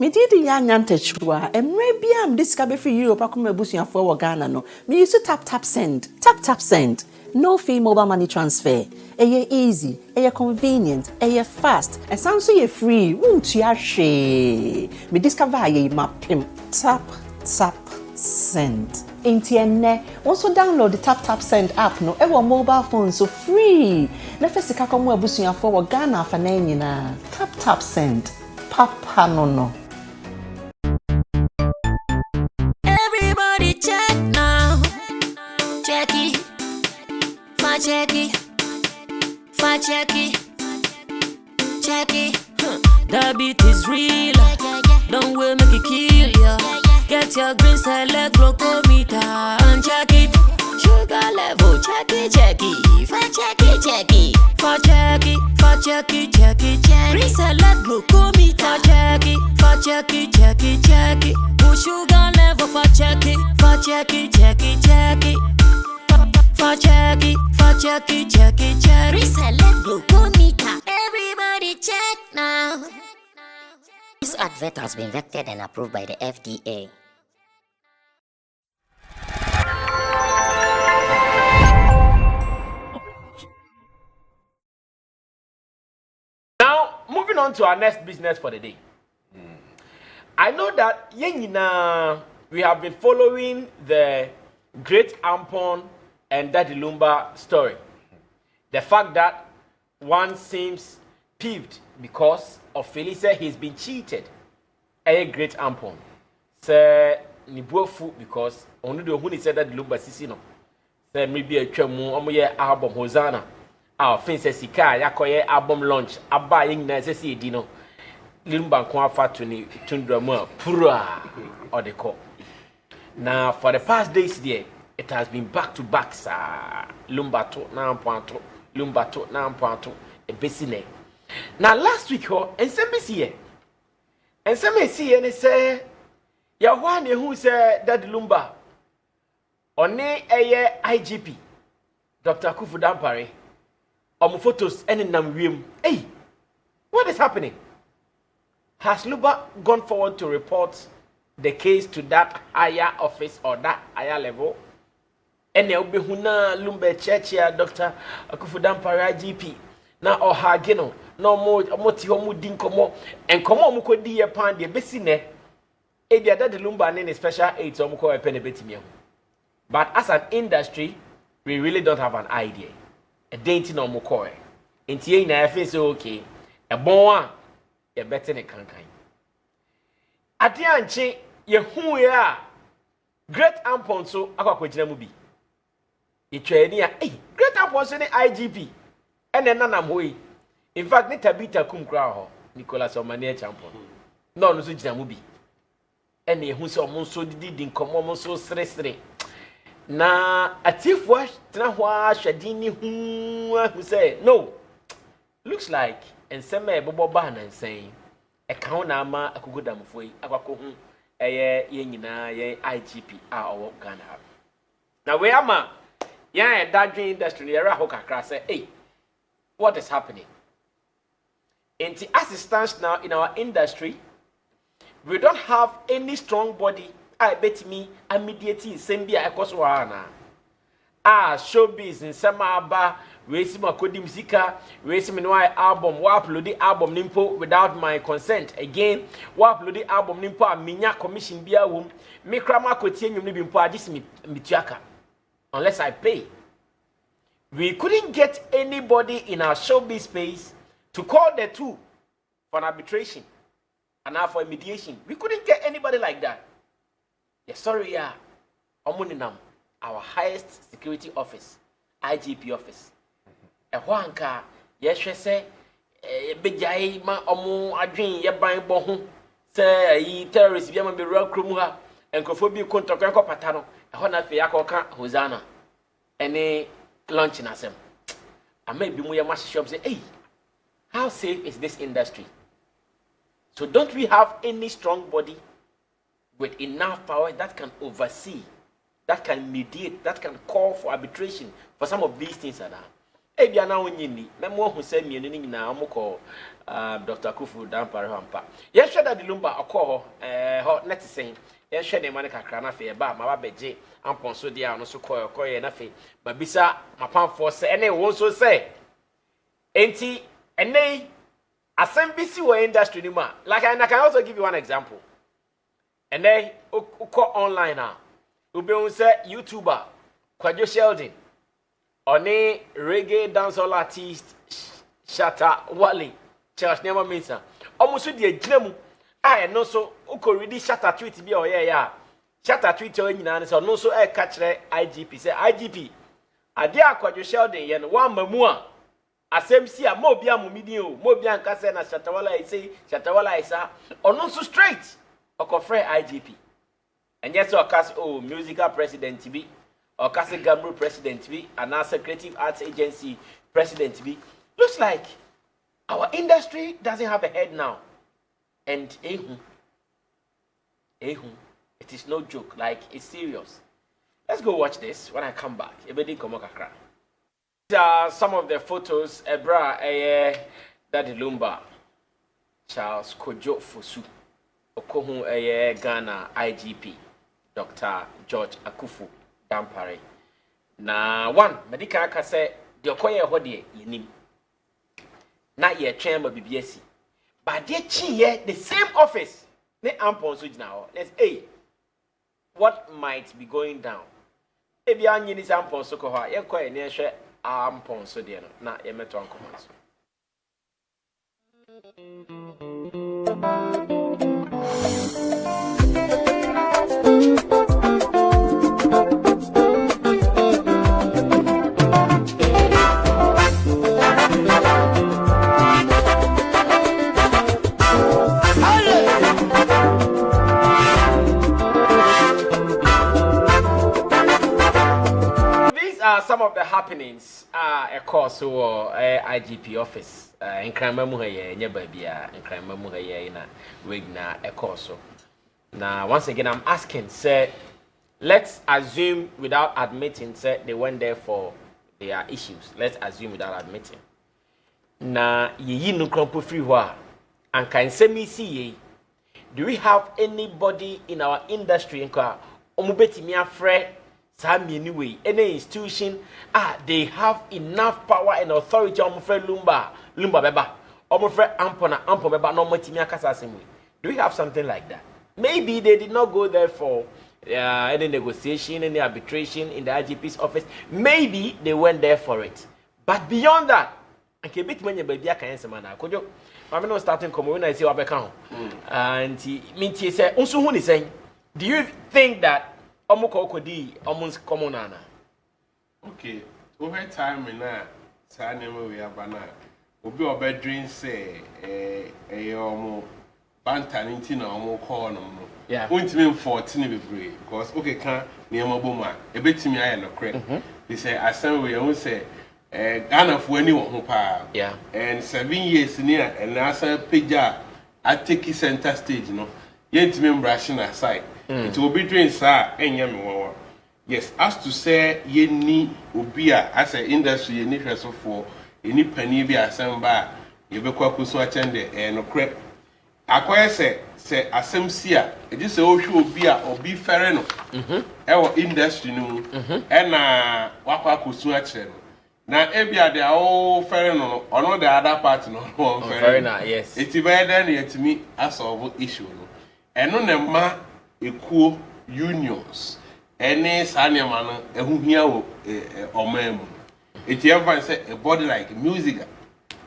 Me did yanyante chua, and maybe I'm discovered for you, Pakuma Busia for Ghana. No, me used to tap send. Tap send. No fee mobile money transfer. Eye easy, eye convenient, eye fast, and sounds so free. Won't you share? Me discover ye mapim. Tap send. Intienne, also download the tap send app no ever mobile phone so free. Na fesika komo abusuya for Ghana fa na nyina. Tap send. Papa no. Everybody check now. Check it. Check it. The beat is real. Don't wait, make it kill ya. Get your green select glucometer and check it. Sugar level, check it. Check it. Green select glucometer. Check it. Sugar level, check it. Reselect glucometer. Everybody check now. This advert has been vetted and approved by the FDA. Now, moving on to our next business for the day. I know that we have been following the great Ampong and Daddy Lumba story. The fact that one seems peeved because of Felicia, he's been cheated. A great Ampong. Say Nibuofu because only the one said that Lumba Sisino. Say maybe a chemu omoye album Hosanna. Our fence sika yakoye album launch. Abba ying na sesi dino. Lumba kwa fatuni tundrama pura or the call. Now for the past days there, it has been back to back, sir. Lumba to na mpanto. A besine. Now last week, and Sammy see and Sammy see and say, ya one who said that Lumba on a IGP, Dr. Kufu Dampare, on photos and in Namwim. Hey, what is happening? Has Lumba gone forward to report the case to that higher office or that higher level? And there will be Lumba Church here, Dr. Kufu Dampare IGP. Na ohageno no mo ti homu din komo en komo mu kodi ye pan de besi ne e bia that the Lumba ne special aid so mu ko pen betimi ho. But as an industry we really don't have an idea e denti no mu ko e enti ye na fe so okay e bon a ye bete ne kankan ade anche ye hu ye a great Ampong so akwakwagina mu bi e twani a great Ampong so ne IGP. And then Nanamoi. In fact, Nitabita cum crow, Nicolas or Mania Champon. No, no, such a movie. And who saw Monso did in common so stressful. Na a thief wash, Tnahua, Shadini, who say, no. Looks like, and some Bobo Ban and saying, a count ama, a kugudam for Aquacum, a ye IGP, our Ghana. Now, where am I? Yeah, that dream industry, a hoka crass, hey. What is happening? In the assistance now in our industry, we don't have any strong body. I bet me immediately Sembia Ekoswana. Showbiz in Samaba, Resima Kodim Zika, Resiminoy album, upload the album Nimpo without my consent. Again, upload the album Nimpo, Minya Commission Bia Womb, Mikrama Kotian Nibimpo, Adismi Mitiaka, unless I pay. We couldn't get anybody in our showbiz space to call the two for an arbitration and now for a mediation. We couldn't get anybody like that. Yes, sorry, yeah. Omuninam, our highest security office, IGP office. A wanka, yes, she say, Bejai, ma omu adrin, ye bang bohun, say, terrorists, Yama be real crumuha, and Kofobi Kontokanko Patano, a Hona Fiakoka, Hosanna, and launching us. And maybe we must shop say, hey, how safe is this industry? So don't we have any strong body with enough power that can oversee, that can mediate, that can call for arbitration for some of these things? Ebia na wonyini na mo hu se mienu ni nyina mo ko Dr. Kufu Dampare hampa ye hwe da Lumba akọ ho net sen ye hwe ne mane kakra na fe ba ma ba beje Ampong so dia no so ko ye na fe ba bisa mapamfo se ene wo so se enti ene asem bisi wo industry ni ma like I can also give you one example and then uko online now ube unse YouTuber Kwadwo Sheldon oni reggae dancehall artist Shatta Wale Charles Nema Mensa omuso de aginamu a no so uko ready Shatta tweet bi o ye ya Shatta tweet o nyina ne so no so e ka kire IGP say IGP ade Kwadwo Sheldon ye no wa mamu a asem si a mo bia mumidi o mo bia nka say na Shatta Wale say Shatta Wale isa ono so straight okofre IGP and yes okas oh musical president bi okase gamro president bi and our creative arts agency president bi looks like our industry doesn't have a head now and it is no joke, like it's serious. Let's go watch this when I come back. Ebedi komo kakra. These are some of the photos ebra Daddy Lumba Charles Kojo Fosu Okohu Ghana IGP Dr. George Akufu Dampare. Na one medical aka say the okoye ho de yenim. Na ye twem BBS. But they chi the same office. Ne Ampong so gina ho. Let's what might be going down. Ebi anyi ni Ampong so ko ho. Ye ko ye ne hwe Ampong so de no. Na ye meto ankoman so. Some of the happenings a course or IGP office in Kramamuhaye, Nyababia, and Kramamuhaye in a Wigna a course. Now, once again, I'm asking, sir, let's assume without admitting, sir, they went there for their issues. Let's assume without admitting. Now, ye no crumple free wa, and can send me see ye. Do we have anybody in our industry in car? Omubeti mi afre. Sammy anyway, any institution, they have enough power and authority on my Lumba beba, on my friend Ampong beba, no more timia kasasimi. Do we have something like that? Maybe they did not go there for any negotiation, any arbitration in the IGP's office. Maybe they went there for it. But beyond that, I can beat many baby I can man. Could you? I'm not starting when I say Wabekao. And Minty said, Unsuhun is saying, do you think that? Almost common ana. Okay, over time na sa name we abana. Obi obedrin say omo bantaninti na omo call no. Yeah. Untimi 14 bebre because okay kan niam boma ebetimi aye no kre. They say asem we won say Ghana fo ani wo ho pa. Yeah. And 7 years near and asa peja at take center stage no. Yentimi brushing aside. It will be doing sir and yes, as to say ye ni ubia as an industry ye need for any penny be assemble ye be kwaku so achende no crep. Akwai say asemsia it is o hwe obia obi fere no e industry no e na wakwaku so achire no na ebia de o fere no ono the other part no very nice, yes. It be then yetimi asolve issue no eno na ma ekuo unions any saniama no ehuhia wo omemu it ever say a body like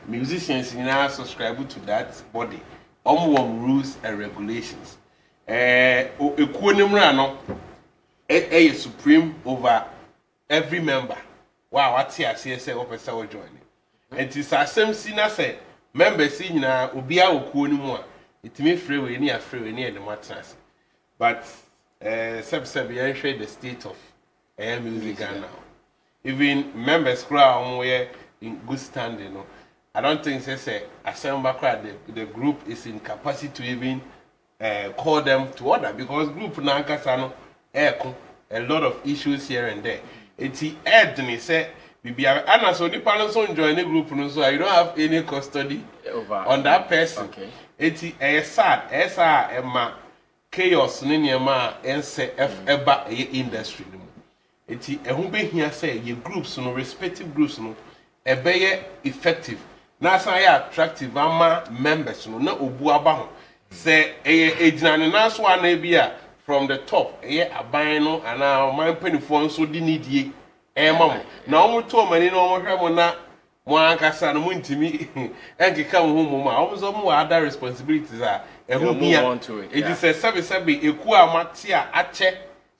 musicians now subscribe to that body rules and regulations ekuo nimra no e supreme over every member wow what here say opesa wo join it is asem sina say members nyina obi a okuo ni mu a itimi free we ni afree we ni e matras. But share the state of music now. Even members crowd were in good standing. No? I don't think say the group is in capacity to even call them to order because group nankasano a lot of issues here and there. It's the say Bibia, and so the parents don't join the group, so you don't have any custody on that person. Okay. It's sad, Emma chaos, Ninyama, and say Eba industry. It's a home here say your groups, no respective groups, no, a better effective. Now, say attractive, members, no, Ubuabaho. Say a Janana's one, from the top, a bino, and now my penny phone so didn't need ye. Mom, now we told me no more na one casa and to me and come home. I was more other responsibilities are and who me on to it. It is a sabi a qua matia at check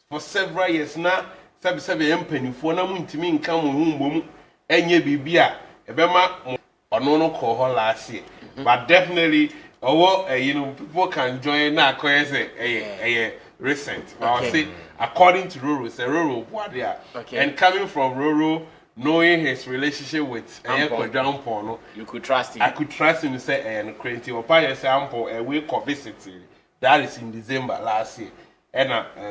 for several years now. Sabi penny for no to me come home and ye be beer a bema or no call her last year. But definitely, people can join now, a recent. I'll say, according to Roro, it's a Roro Boadia. Okay. And coming from Roro, knowing his relationship with Ampong, you could trust him. I could trust him to say, and creative Opaya sample a week of visiting. That is in December last year. And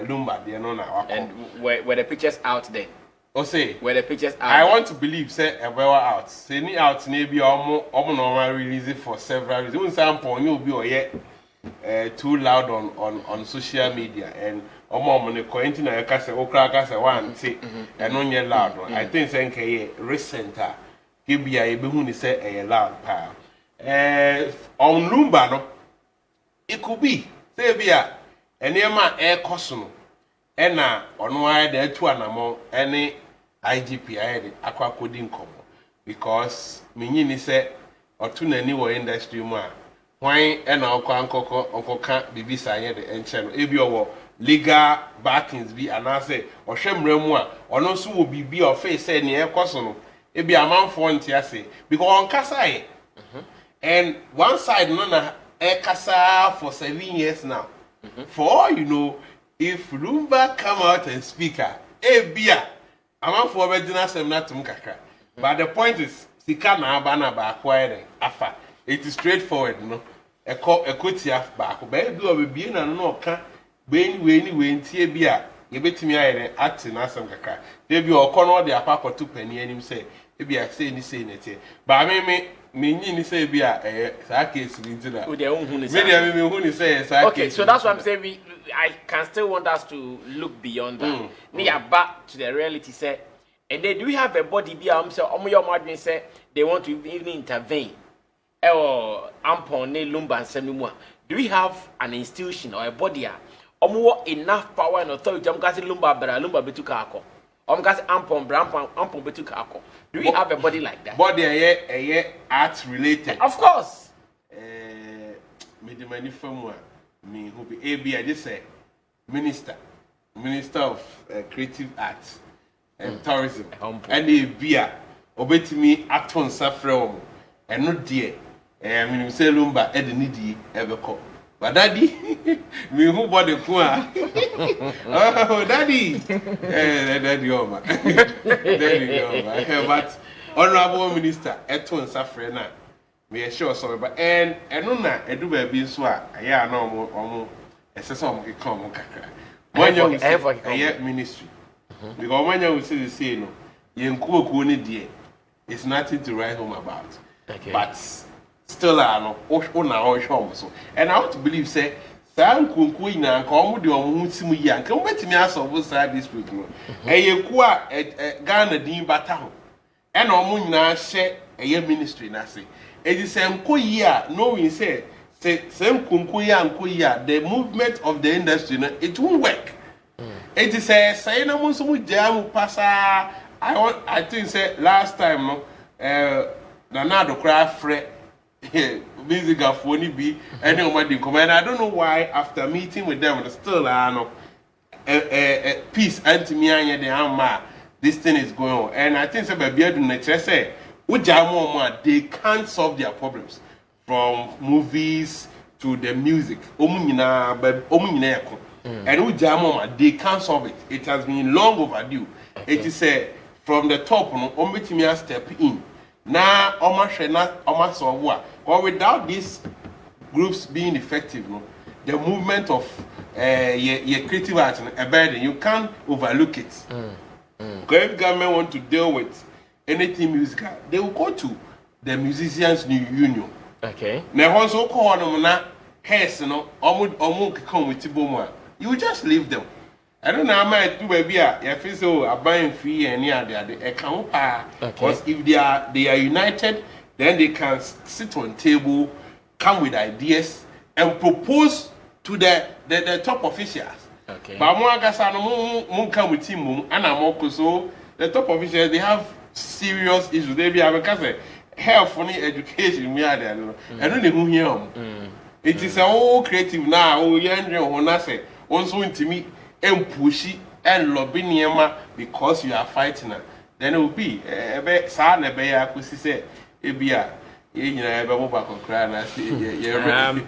Lumba, they are not. And were the pictures out there? Oh, say, were the pictures out I there? want to believe, say, a well out. Say, me out, maybe almost normal release it for several reasons. Sample, you'll be or yet. Too loud on social media and on the quarantine I can say okra say one say and on your loud one. I think say recent he be a be say a loud power. On Lumba no it could be say be a ma air cosono and on why there two anamo any IGP I had aqua coding come because me say or two nani were industry more. Why and Uncle can't be beside the enchant. If you legal backings be and I say, or shem remwa, or no so will be or face any air cosono. It be a man for say because on Kasai. And one side, none air casa for 7 years now. For all you know, if Lumba come out and speak, beer, a man for original seminar to Mukaka. But the point is, Sikana Abana by acquiring Afa. It is straightforward, no. A quotia back, baby, will be in and no can when tea beer. You bet me I acting as some caca. They be all corner the apart or 2 penny and him say, maybe I say anything it. But I mean, say beer, a case into that. With their own who say, okay, so that's what I'm saying. I can still want us to look beyond that. Near back to the reality, say, and then do we have a body be your margin say they want to even intervene? Or Ampong, Lumba, and Sammy. Do we have an institution or a body or more enough power and authority? I'm going to Lumba, but Lumba betukako. I'm going to Ampong, Ampong betukako. Do we have a body like that? Body a art related. Of course. Me the money from me who be AB. I just say minister of creative arts and tourism. And the beer obey me act on saffron and not dear. I mean, say Lumba, Edinidi, ever call. But daddy, me who bought the poor. Oh, daddy, daddy, over. Daddy, over. But honorable minister, Eton Safrena, we are sure so. But and Nuna, I do baby swag. I know more, a session can come. When you have ministry, because when you see the same, you cook dear, it's nothing to write home about. Okay. But still, I know, so. And I want to believe, say, Sam Kunkuin and come with your Musimu and come with me as of side this week. And you qua a Ghana Dean Batao. And on Muna share a year ministry, Nasi. It is Sam Kuya, knowing, say, Sam Kunkuya and Kuya, the movement of the industry, it won't work. It is a saying, I want some jam passa. I think, say, last time, Nanado craft fret music of one be anybody come and I don't know why after meeting with them still peace anti me and the this thing is going on and I think say baby do nature say they can't solve their problems from movies to the music and they can't solve it. It has been long overdue. Okay. It is from the top no step in. Now, but without these groups being effective, no, the movement of your creative arts and a burden, you can't overlook it. Because if government want to deal with anything musical, they will go to the musicians union. Okay. Now also call them na hairs no omu come with Tiboma. You just leave them. I don't know how much do baby if it's so a buying fee and yeah they account because if they are united, then they can sit on table, come with ideas and propose to the top officials. Okay. But more no come with team and I'm so the top officials they have serious issues. They be because health for education we are there. I don't know who here. It is all creative now. Oh yeah, say also intimate and pushy and lobby niema because you are fighting her. Then it will be a sad nebeya kusi say ebia you know ebe back on cry na say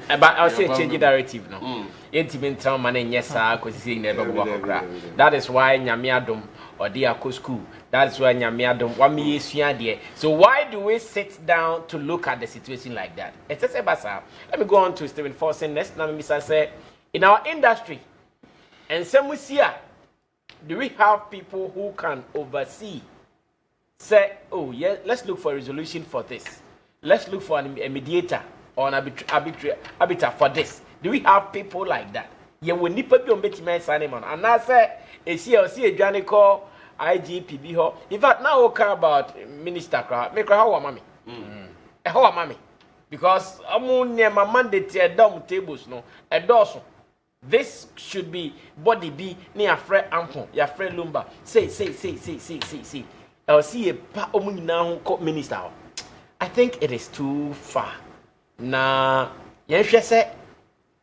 but I'll say change the narrative no. Intimate trauma na nyesa kusi say na ebe back on cry. That is why nyame adom or dey akọ school. That's why nyame adom wa me yesua there. So why do we sit down to look at the situation like that? It's just about let me go on to Stephen Forsen next. Now Mr. say in our industry and some we see, do we have people who can oversee? Say, oh yeah, let's look for a resolution for this. Let's look for a mediator or an arbiter for this. Do we have people like that? Yeah, we need to be on betting signing on. And I say, a see a journey call IGP be ho. In fact, now we care about minister crowd. Make how mommy. How mommy? Because I'm near my mandate a dumb tables no a dozen. This should be body be near friend Ampong, your friend Lumba. Say. I'll see a pa now minister. I think it is too far. Na yes, say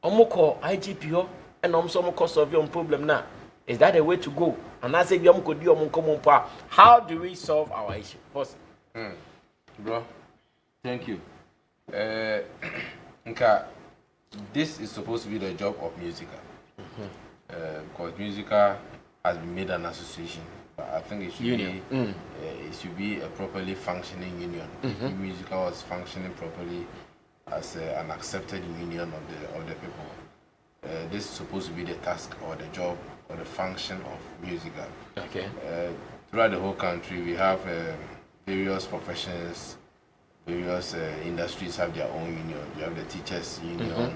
omoko IGP and omso solve your problem now. Is that a way to go? And I say how do we solve our issue? First. Bro, thank you. Nka, this is supposed to be the job of musical. Because musical has been made an association. But I think it should be a properly functioning union. If musical was functioning properly as an accepted union of the people. This is supposed to be the task or the job or the function of musical. Okay. Throughout the whole country, we have various professions. Various industries have their own union. We have the teachers union.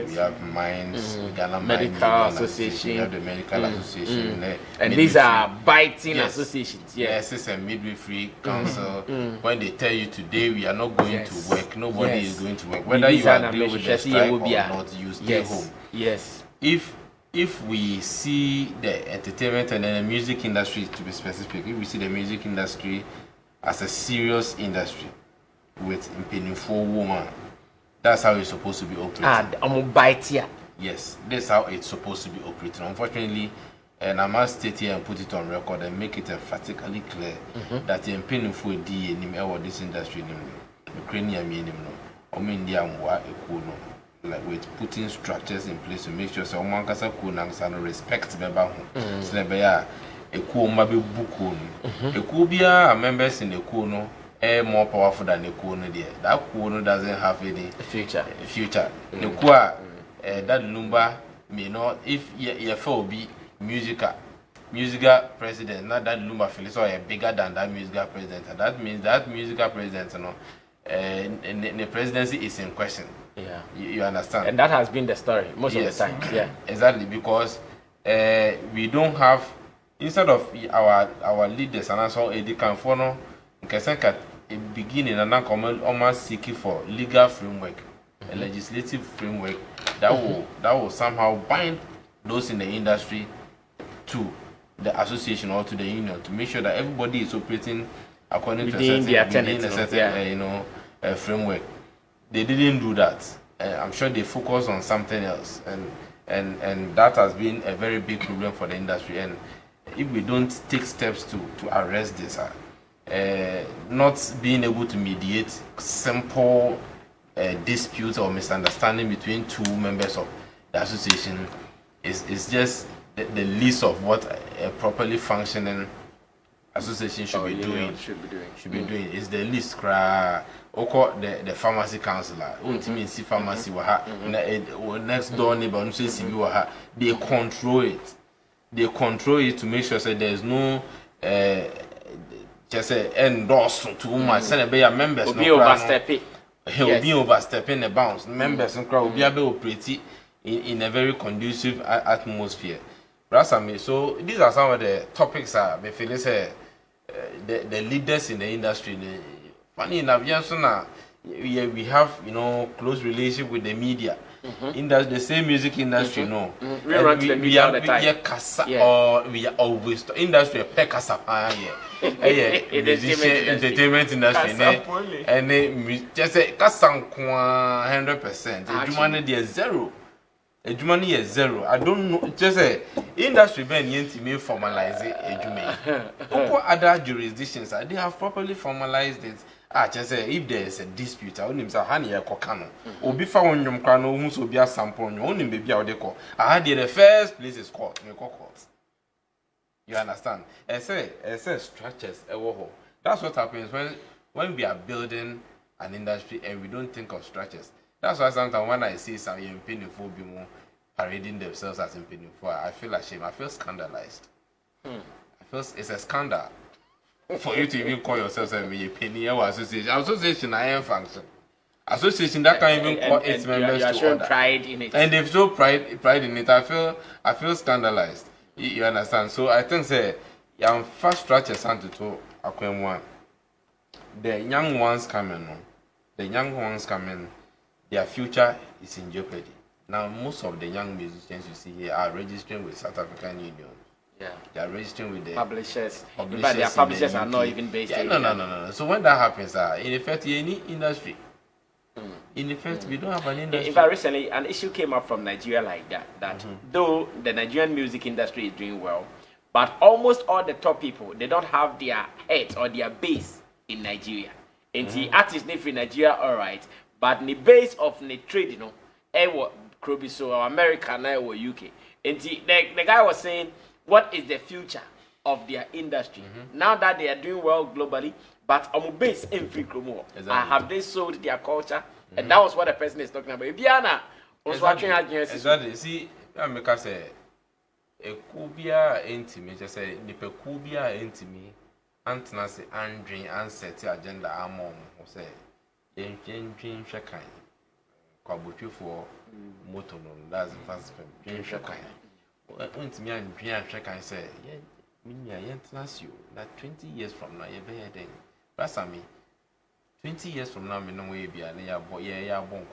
We have mines, Ghana Medical Association. We have the medical association. And these are biting associations. Yes, it's a midwifery council. When they tell you today we are not going to work, nobody is going to work. Whether you are dealing with the strike or not, you stay home. Yes. If we see the entertainment and the music industry, to be specific, if we see the music industry as a serious industry with meaningful woman, that's how it's supposed to be operating. Yes, that's how it's supposed to be operating. Unfortunately, and I must state here and put it on record and make it emphatically clear that the meaningful DA or this industry, Ukrainian like with putting structures in place to make sure someone can respect member a cool maybe book a cool members in the cool more powerful than the cool there. That cool doesn't have any future. The cool that Lumba may not if you be musical president, not that Lumba feels so bigger than that musical president. And that means that musical president, and the presidency is in question. Yeah, you understand. And that has been the story most of the time. Yeah, exactly, because we don't have. Instead of our leaders and also Eddie Canfono, at the beginning and now almost seeking for legal framework, a legislative framework that will somehow bind those in the industry to the association or to the union to make sure that everybody is operating according to a certain framework. They didn't do that. I'm sure they focused on something else, and that has been a very big problem for the industry. And if we don't take steps to arrest this, not being able to mediate simple disputes or misunderstanding between two members of the association is just the least of what a properly functioning association should be doing. Is the least. The pharmacy counselor, ultimately pharmacy next door neighbor, they control it. They control it to make sure that there is no just say endorse too much. Send be your members be overstepping. He'll be overstepping the bounds. Members and crowd will be able to operate in a very conducive atmosphere. So these are some of the topics that we feel say the leaders in the industry. Funny enough, we have close relationship with the media. The same music industry, we run to the media all the time. Or we are always industry kasa entertainment industry and just say kasa 100%. Ejumani is zero. Ejumani is zero. I don't know. Just say industry ben yenti me formalize it. Ejumani. Other jurisdictions they have properly formalized it. Just say if there is a dispute, I only say hani ya kokano. Obi fa wonyom krano hu so bia sample only baby a odeko. The first place is court. You understand? I say structures. That's what happens when we are building an industry and we don't think of structures. That's why sometimes when I see some impenifu people parading themselves as impenifu, I feel ashamed. I feel scandalized. I feel it's a scandal for you to even call yourself a penny or association. Association, I am function. Association that can even call its members to order. Pride in it. And they've shown pride in it. I feel scandalized. You understand? So I think say first structure something to one. The young ones coming their future is in jeopardy. Now most of the young musicians you see here are registering with South African Union. Yeah. They are registering with the publishers. But their publishers are not even based in No. So when that happens, in effect, any industry. In effect, we don't have an industry. In fact, recently, an issue came up from Nigeria like that though the Nigerian music industry is doing well, but almost all the top people, they don't have their heads or their base in Nigeria. And the artists in Nigeria, all right, but the base of the trade, Krobiso or America or UK. And the guy was saying, what is the future of their industry? Now that they are doing well globally, but on base in free Kromo, have they sold their culture? And that was what the person is talking about. Biana was watching against. Exactly. See, I make us say, a kubia intimate, just say, nipe kubia intimate, Antona say, Andrin, answer agenda, Among, or say, Yen Shakai, Kwabutu for Motonon, that's the first Yen Shakai. Went to me and Brian Shakai say, Yen you that 20 years from now, you're better than. That's me. 20 years from now, me no way be an air boy, yeah, bon,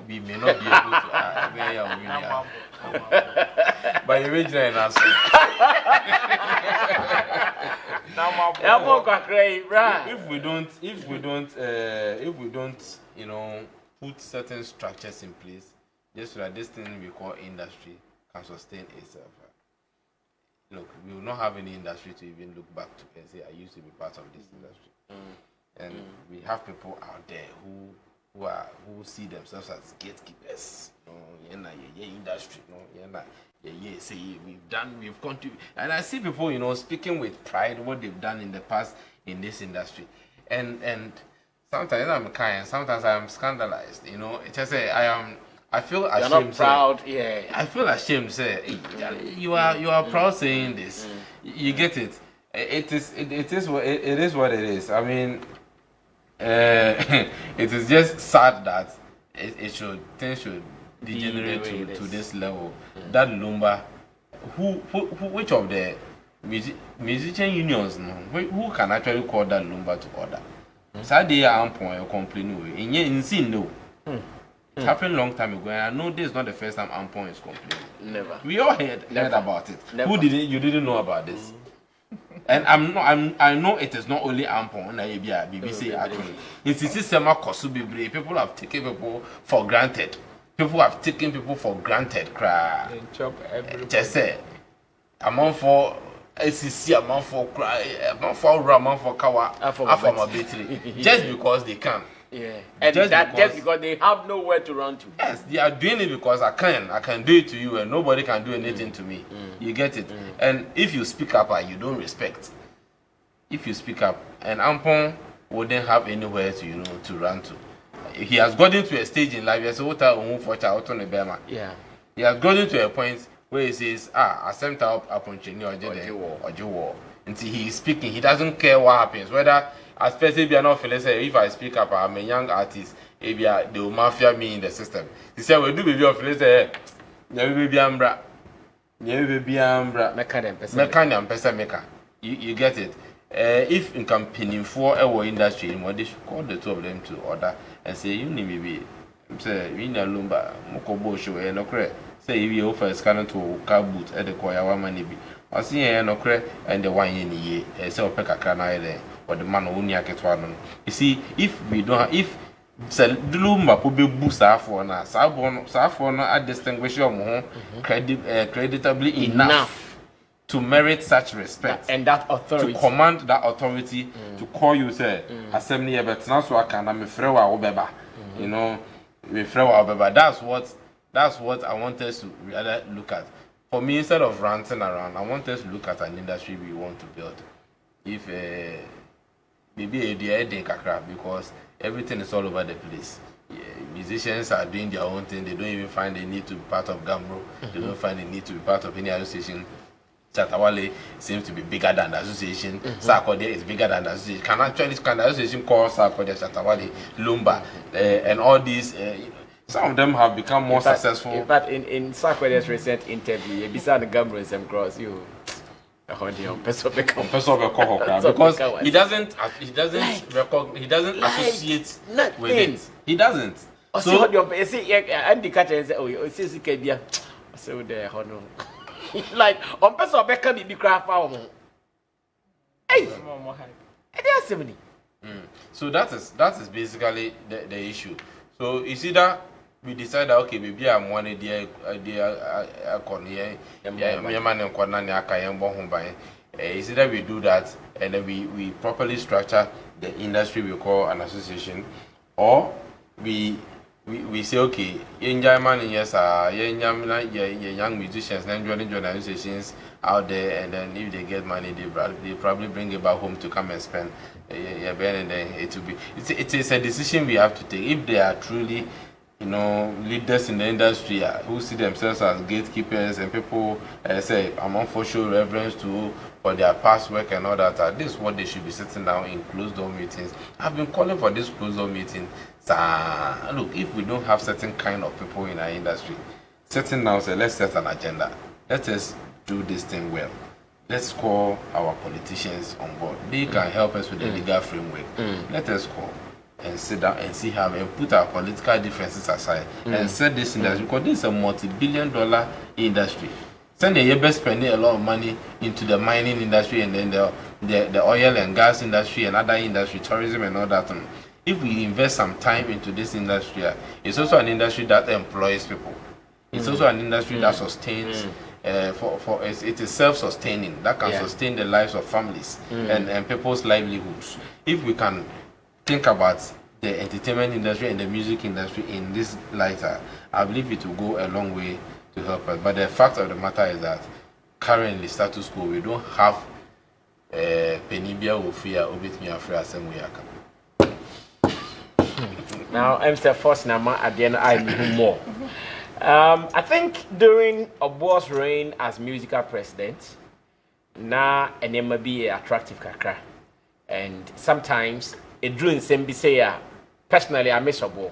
we may not be able to, but you reach there and answer. If we don't, put certain structures in place, just so that this thing we call industry can sustain itself. Look, we will not have any industry to even look back to and say, I used to be part of this industry. And we have people out there who see themselves as gatekeepers. Industry, say we've contributed. And I see people, speaking with pride what they've done in the past in this industry. And sometimes I'm kind, sometimes I'm scandalized. It's just say I feel ashamed. You're not proud, yeah. I feel ashamed. Say you are proud saying this. You get it. It is what it is. I mean, it is just sad that things should degenerate to this level. That Lumba, which of the musician unions, who can actually call that Lumba to order? Sadly, Ampong complaining. In insane no. It happened long time ago, and I know this is not the first time Ampong is complaining. Never. We all heard about it. Never. Who didn't? You didn't know about this. And I know it is not only Ampong. BBC actually. It's a system of Kosubibre. People have taken people for granted. People have taken people for granted. Just say, amount for ACC, amount for cry, amount for Ramon for Kawa, just because they can. Yeah, and just because they have nowhere to run to. Yes, they are doing it because I can do it to you, and nobody can do anything to me. You get it? And if you speak up, you don't respect. If you speak up, and Ampong wouldn't have anywhere to run to. He has gotten to a stage in life. Yeah, he has gotten to a point where he says, "I sent up upon Chini or until he is speaking. He doesn't care what happens. Whether, especially if you are not feeling, say, if I speak up, I'm a young artist, if you are, they will mafia me in the system. He said, we do baby of feeling, say, baby ambra. You get it. If in campaigning for our industry, they should call the two of them to order and say, you need me. Say, we need a Lumba, Mokobo show, and okay. Say, if you offer a scanner to car boot at the choir, money be. I see an okre and the wine in the year, so Pekka can either, or the man only a get one. You see, if we don't have, if Lumba could be boost for now, Safon are distinguished creditably enough to merit such respect and that authority, to command that authority to call you, say, assembly, but now so I can, I'm a frewa obeba, you know, we frewa obeba. That's what I want us to really look at. For me, instead of ranting around, I want us to look at an industry we want to build. If maybe a day kakra, because everything is all over the place. Yeah, musicians are doing their own thing. They don't even find the need to be part of Gambro. They don't find the need to be part of any association. Chatawale seems to be bigger than the association. Sarkodie is bigger than the association. Can the association call Sarkodie, Chatawale, Lumba, and all these? Some of them have become more successful. In fact, in Sarkodie's recent interview, beside the Gambro and some cross, you. Because he doesn't associate with it. He doesn't. So what you see, Andy Catcher say, oh, you see, Kabia. So there, no. Like on person of Beckham be craft for hey, there's 70. So that is basically the issue. So you see that we decide that okay, maybe I'm one idea is that we do that and then we properly structure the industry we call an association, or we say okay, young musicians and joining associations out there, and then if they get money, they probably bring it back home to come and spend. And then it will be it is a decision we have to take. If they are truly, leaders in the industry who see themselves as gatekeepers, and people say I'm for show reverence to for their past work and all that, this is what they should be sitting down in closed door meetings. I've been calling for this closed door meeting. Look, if we don't have certain kind of people in our industry, sitting down, say let's set an agenda. Let us do this thing well. Let's call our politicians on board. They can help us with the legal framework. Let us call and sit down and see how and put our political differences aside and set this industry, because this is a multi-billion-dollar industry. Send the best spending a lot of money into the mining industry and then the oil and gas industry and other industry, tourism and all that. If we invest some time into this industry, it's also an industry that employs people. It's also an industry that sustains. It is self-sustaining, that can sustain the lives of families and people's livelihoods. If we can think about the entertainment industry and the music industry in this light, I believe it will go a long way to help us. But the fact of the matter is that currently, status quo, we don't have penibia or fear or bit me afraid same way. Now, I'm the first number at the end. I need more. I think during Obo's reign as musical president, na enema be attractive kakra, and sometimes it drew in Sembi say, personally I miss Obo,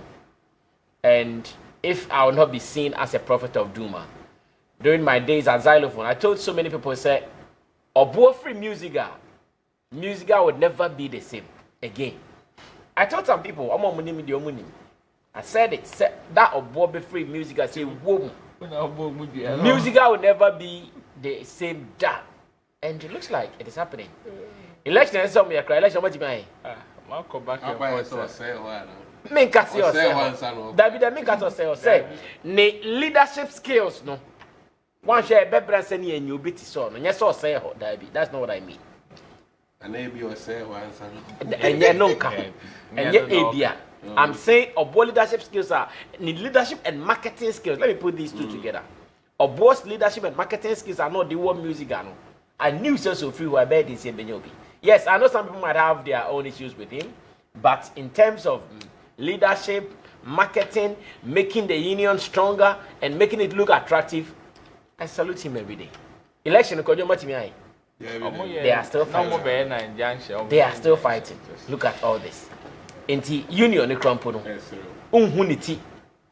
and if I will not be seen as a prophet of Duma, during my days at Xylophone, I told so many people, say, Obo free musica would never be the same again. I told some people, I'm on money. I said it, that Obo be free musica, say, whoa, musica would never be the same that. And it looks like it is happening. Election is somewhere, election, what do you mean? Marco back and say, ne leadership skills no. One share better send you and you bit so. And yes, so say that's not what I mean. And maybe you say once and yet no can. And yet abia. I'm saying Obo leadership skills are need leadership and marketing skills. Let me put these two together. Obo's leadership and marketing skills are not the one music. I knew so free who I bet this in Benyobi. Yes, I know some people might have their own issues with him, but in terms of leadership, marketing, making the union stronger and making it look attractive, I salute him every day. Election, They are still fighting. They are still fighting. Look at all this. Inti union ni krompo no. Unhu ni ti,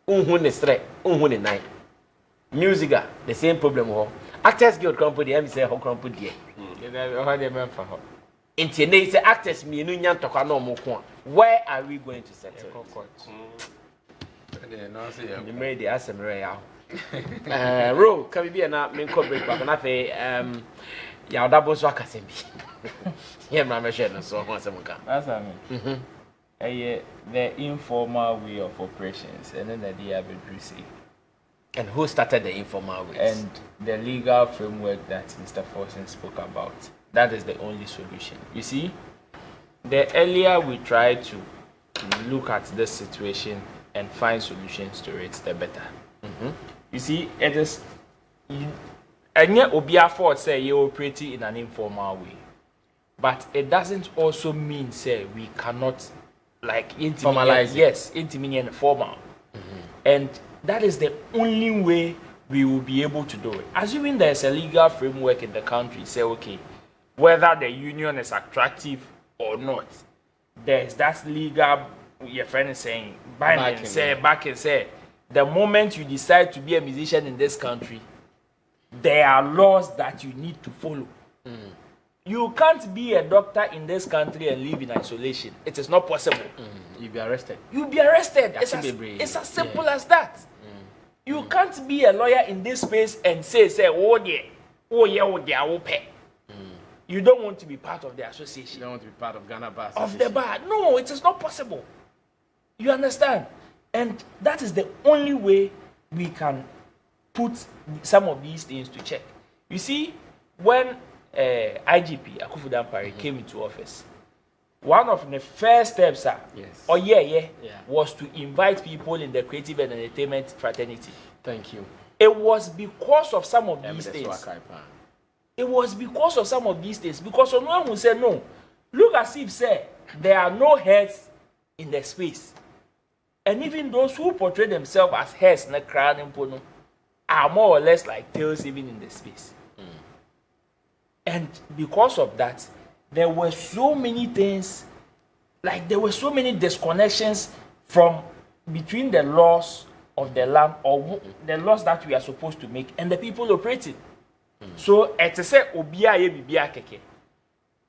unhu ni stre, unhu ni nine. Musica, the same problem ho. Actors Guild krompo dey am say ho krompo dey. How dey men for ho. Inti ne say actors mienu nya ntokwa na omo ko. Where are we going to settle? You made the assembly ya. Ro, can we be na me ko break back na fe ya double so akasembi. Yeah, my machine so ho asemuka. That's me. The informal way of operations, and then the Abedrusi. And who started the informal ways? And the legal framework that Mr. Forsen spoke about. That is the only solution. You see, the earlier we try to look at this situation and find solutions to it, the better. You see, it is, and yet Obia Ford say you're operating in an informal way, but it doesn't also mean say we cannot like formalize. Yes, intermediate formal, and that is the only way we will be able to do it. Assuming there's a legal framework in the country, say okay, whether the union is attractive or not, there's that legal. Your friend is saying binding, back and say the moment you decide to be a musician in this country, there are laws that you need to follow. You can't be a doctor in this country and live in isolation. It is not possible. You'll be arrested. You'll be arrested. It's as simple as that. You can't be a lawyer in this space and say, oh yeah, pay. You don't want to be part of the association. You don't want to be part of Ghana Bar Association. Of the bar. No, it is not possible. You understand? And that is the only way we can put some of these things to check. You see, when IGP Akufu Dampare came into office, one of the first steps was to invite people in the creative and entertainment fraternity. Thank you. It was because of some of these things. It was because of some of these things. Because someone who said no, look as if there are no heads in the space. And even those who portray themselves as heads in the crowd are more or less like tails even in the space. And because of that, there were so many things, like there were so many disconnections from between the laws of the land or the laws that we are supposed to make and the people operating. So,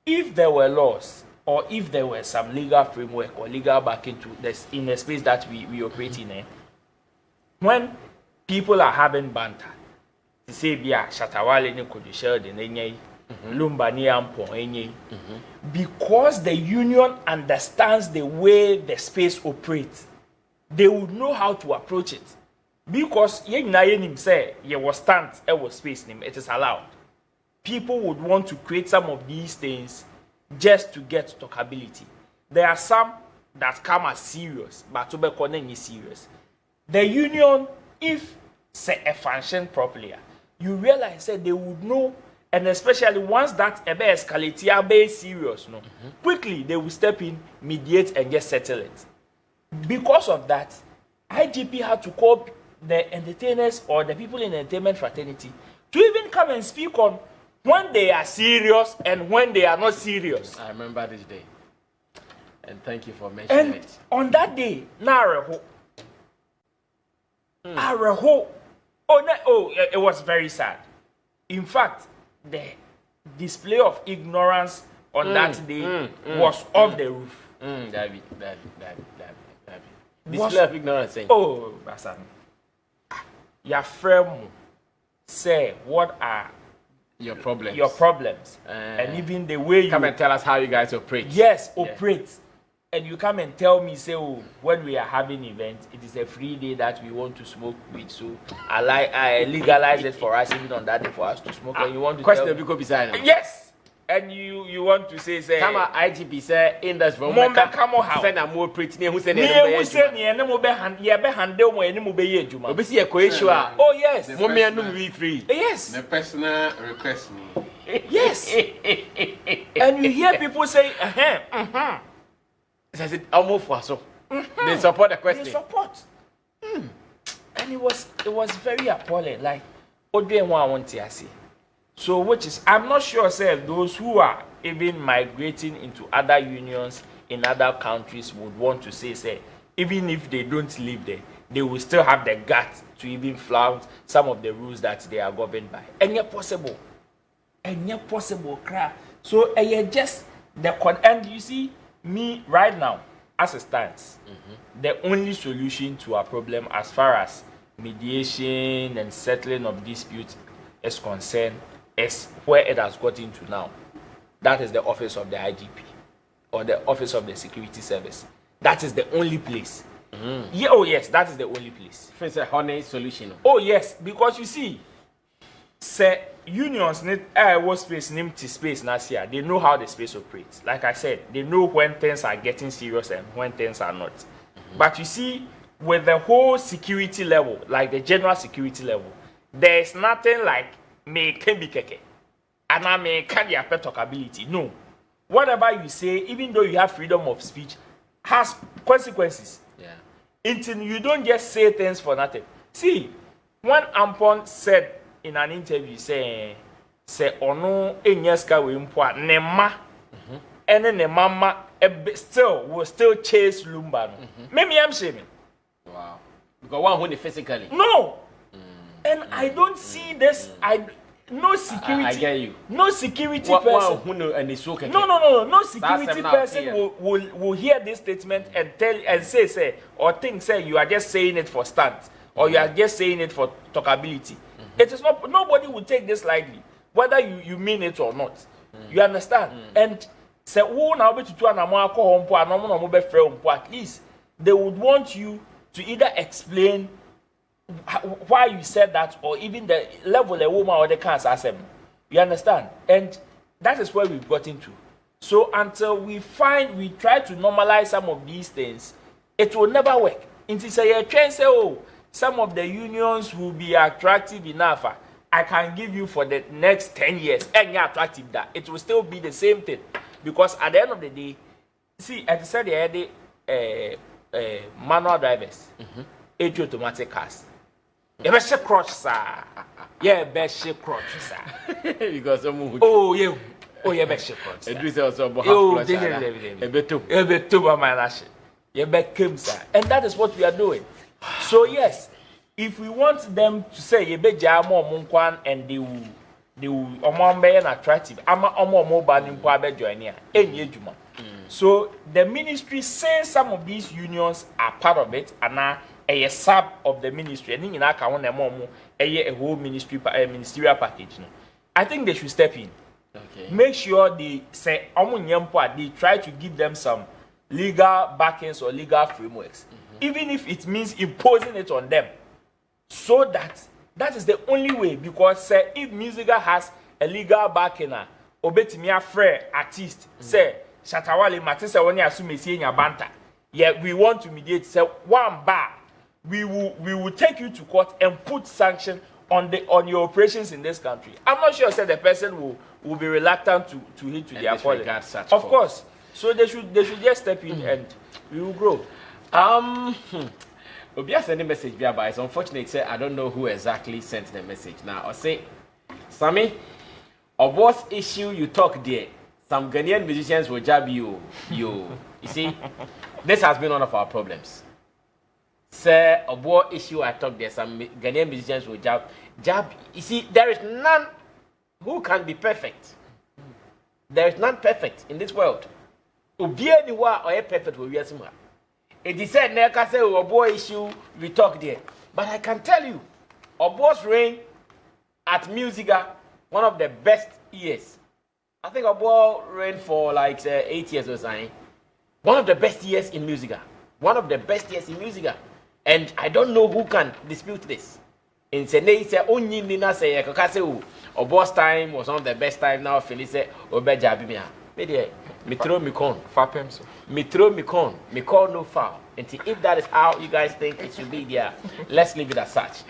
if there were laws or if there were some legal framework or legal backing to this in the space that we operate in, when people are having banter, to say, Shatawale ni Kodishel de Nenye, Lumba ni Ampong, because the union understands the way the space operates, they would know how to approach it. Because say was stand was space name, it is allowed. People would want to create some of these things just to get talkability. There are some that come as serious, but to be serious. The union, if say a function properly, you realize that they would know, and especially once that escalate be serious, quickly they will step in, mediate, and just settle it. Because of that, IGP had to call the entertainers or the people in the entertainment fraternity to even come and speak on when they are serious and when they are not serious. I remember this day. And thank you for mentioning and it. On that day, it was very sad. In fact, the display of ignorance on that day was off the roof. David. Display of ignorance. Oh, Basan. Your friend say, what are your problems? And even the way you come and tell us how you guys operate. Yes, operate. And you come and tell me, say, oh, when we are having events, it is a free day that we want to smoke weed. So I legalize it for us, even on that day for us to smoke. And you want to question the people beside them. Yes. And you want to say come on, IGP say in that from come on, say na more pretty who say obisi e ko issue a oh yes mo me anum we free yes the personal request yes and you hear people say says it almost for so they support the question and it was very appalling like odwe one want to say So, which is, I'm not sure, say, those who are even migrating into other unions in other countries would want to say, even if they don't live there, they will still have the guts to even flout some of the rules that they are governed by. And yet possible. Crap. So, just and you see, me right now, as it stands, the only solution to our problem as far as mediation and settling of disputes is concerned is where it has gotten to now. That is the office of the IGP or the office of the security service. That is the only place. Yeah, oh yes, that is the only place. It's a honey solution. Oh yes, because you see, say unions need what space empty space last year. They know how the space operates. Like I said, they know when things are getting serious and when things are not. But you see, with the whole security level, like the general security level, there is nothing like me can be keke. And I may can be talkability. No. Whatever you say, even though you have freedom of speech, has consequences. Yeah. Until you don't just say things for nothing. See, when Ampong said in an interview, say ono enyeska we mpoa nema ene ne mama will still chase Lumba. Maybe I'm shaming. Wow. Because one who physically. No. And I don't see this. No security. I get you. No security person. No security person will hear this statement and tell and say or think you are just saying it for stunts or you are just saying it for talkability. It is not. Nobody will take this lightly, whether you mean it or not. You understand? And say now at least they would want you to either explain why you said that or even the level a woman or the cancer assembly. You understand? And that is where we've gotten to. So until we try to normalize some of these things, it will never work. Until say some of the unions will be attractive enough. I can give you for the next 10 years any attractive that it will still be the same thing. Because at the end of the day, see, as I said the other manual drivers, automatic cars. You better crutch, sir. Yeah, better crutch, sir. Because someone oh, you better crutch. It is also about sir. And that is what we are doing. So yes, if we want them to say you be jamo munkwan and they will omambe and attractive, ama omo banning be join here. So the ministry says some of these unions are part of it and are a sub of the ministry. And in a whole ministerial package. No? I think they should step in. Okay. Make sure they say they try to give them some legal backings or legal frameworks. Even if it means imposing it on them. So that is the only way, because if Musica has a legal backing, obetimia frere artist say Shatawale Matisa when you assume see in banta. Yeah, we want to mediate. Say one bar, we will take you to court and put sanction on your operations in this country. I'm not sure the person will be reluctant to hit to their policy. Of course. So they should just step in and we will grow. Obia send a message via, but it's unfortunate. Say I don't know who exactly sent the message. Now I say, Sammy, a boss issue you talk there. Some Ghanaian musicians will jab you. You see, this has been one of our problems. Say a boss issue I talk there. Some Ghanaian musicians will jab. You see, there is none who can be perfect. There is none perfect in this world. Obia anyone or a perfect will be a similar. It is said, Neka say, a boy issue, we talk there. But I can tell you, a boss reign at Musica, one of the best years. I think a boy reign for like 8 years or something. One of the best years in Musica. One of the best years in Musica. And I don't know who can dispute this. In Sene, say, only Nina say, a boss time was one of the best time now, Felice, Obeja Bimia. Mitro Mikon, Fapemso. Mitro Mikon, Mikon no foul. And if that is how you guys think it should be there, let's leave it as such.